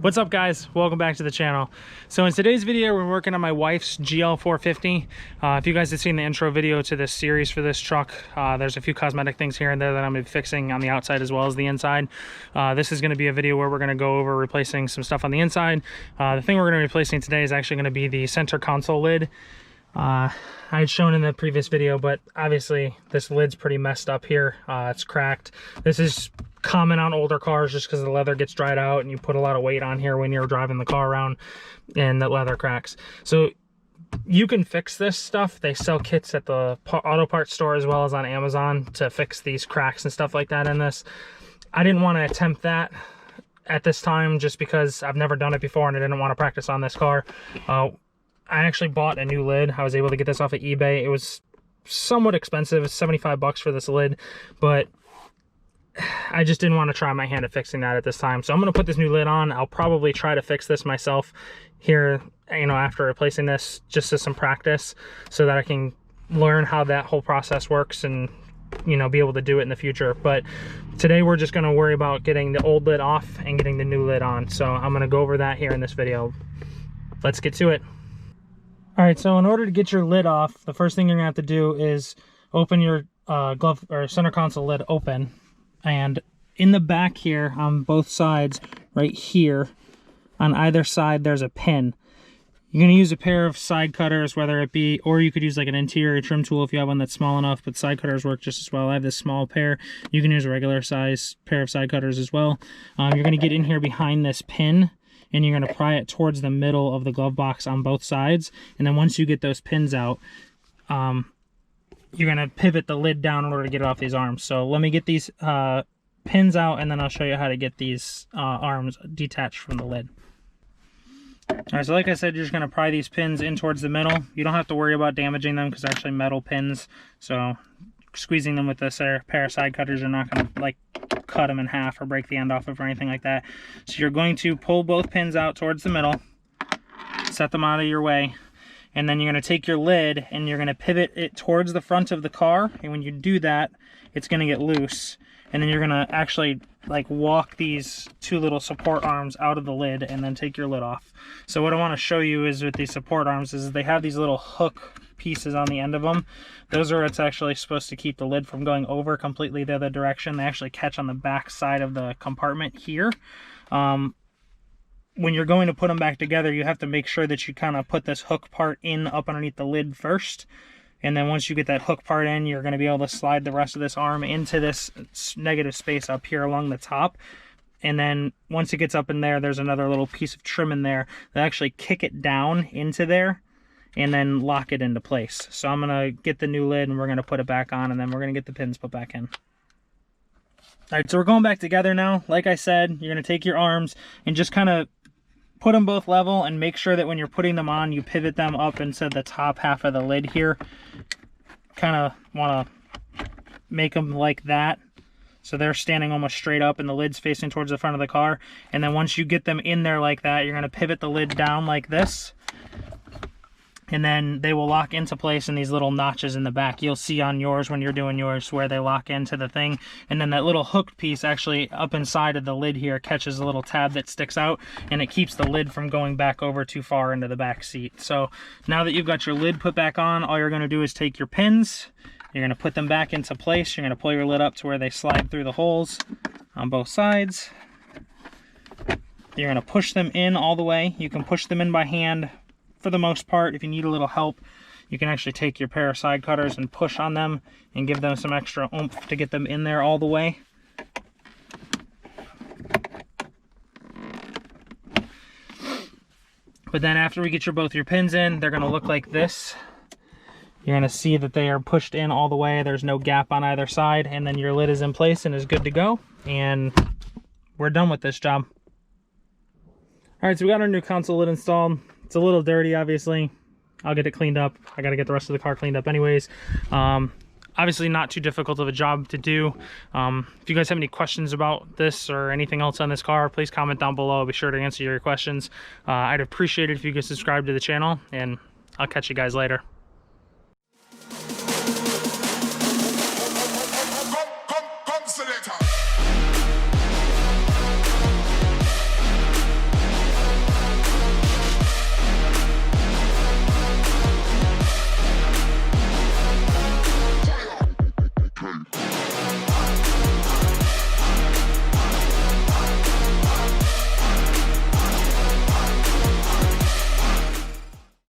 What's up, guys? Welcome back to the channel. So in today's video, we're working on my wife's GL450. If you guys have seen the intro video to this series for this truck, there's a few cosmetic things here and there that I'm going to be fixing on the outside as well as the inside. This is going to be a video where we're going to go over replacing some stuff on the inside. The thing we're going to be replacing today is actually going to be the center console lid. I had shown in the previous video, but obviously this lid's pretty messed up here. It's cracked. This is common on older cars just because the leather gets dried out and you put a lot of weight on here when you're driving the car around and the leather cracks. So you can fix this stuff. They sell kits at the auto parts store as well as on Amazon to fix these cracks and stuff like that in this. I didn't want to attempt that at this time just because I've never done it before and I didn't want to practice on this car. I actually bought a new lid. I was able to get this off of eBay. It was somewhat expensive. It's 75 bucks for this lid, but I just didn't want to try my hand at fixing that at this time. So I'm going to put this new lid on. I'll probably try to fix this myself here, after replacing this, just as some practice so that I can learn how that whole process works and, be able to do it in the future. But today we're just going to worry about getting the old lid off and getting the new lid on. So I'm going to go over that here in this video. Let's get to it. All right, so in order to get your lid off, the first thing you're gonna have to do is open your glove or center console lid open. And in the back here, on both sides, right here, on either side, there's a pin. You're gonna use a pair of side cutters, whether it be, or you could use like an interior trim tool if you have one that's small enough, but side cutters work just as well. I have this small pair. You can use a regular size pair of side cutters as well. You're gonna get in here behind this pin, and you're going to pry it towards the middle of the glove box on both sides. And then once you get those pins out, you're going to pivot the lid down in order to get it off these arms. So let me get these pins out, and then I'll show you how to get these arms detached from the lid. All right, so like I said, you're just going to pry these pins in towards the middle. You don't have to worry about damaging them because they're actually metal pins. So squeezing them with this pair of side cutters, you're not going to cut them in half or break the end off of or anything like that. So you're going to pull both pins out towards the middle, set them out of your way, and then you're going to take your lid and you're going to pivot it towards the front of the car. And when you do that, it's going to get loose, and then you're going to actually walk these two little support arms out of the lid and then take your lid off. So what I want to show you is with these support arms is they have these little hook pieces on the end of them. Those are what's actually supposed to keep the lid from going over completely the other direction. They actually catch on the back side of the compartment here. When you're going to put them back together, you have to make sure that you kind of put this hook part in up underneath the lid first. And then once you get that hook part in, you're going to be able to slide the rest of this arm into this negative space up here along the top. And then once it gets up in there, there's another little piece of trim in there that actually kick it down into there and then lock it into place. So I'm going to get the new lid and we're going to put it back on, and then we're going to get the pins put back in. All right, so we're going back together now. Like I said, you're going to take your arms and just kind of put them both level and make sure that when you're putting them on, you pivot them up into the top half of the lid here. Kind of want to make them like that, so they're standing almost straight up and the lid's facing towards the front of the car. And then once you get them in there like that, you're going to pivot the lid down like this, and then they will lock into place in these little notches in the back. You'll see on yours when you're doing yours where they lock into the thing, and then that little hooked piece actually up inside of the lid here catches a little tab that sticks out, and it keeps the lid from going back over too far into the back seat. So now that you've got your lid put back on, all you're going to do is take your pins, you're going to put them back into place, you're going to pull your lid up to where they slide through the holes on both sides. You're going to push them in all the way. You can push them in by hand for the most part. If you need a little help, you can actually take your pair of side cutters and push on them and give them some extra oomph to get them in there all the way. But then after we get both your pins in, they're going to look like this. You're going to see that they are pushed in all the way. There's no gap on either side, and then your lid is in place and is good to go, and we're done with this job. All right, so we got our new console lid installed. It's a little dirty, obviously. I'll get it cleaned up. I got to get the rest of the car cleaned up anyways. Obviously not too difficult of a job to do. If you guys have any questions about this or anything else on this car, please comment down below. I'll be sure to answer your questions. I'd appreciate it if you could subscribe to the channel, and I'll catch you guys later.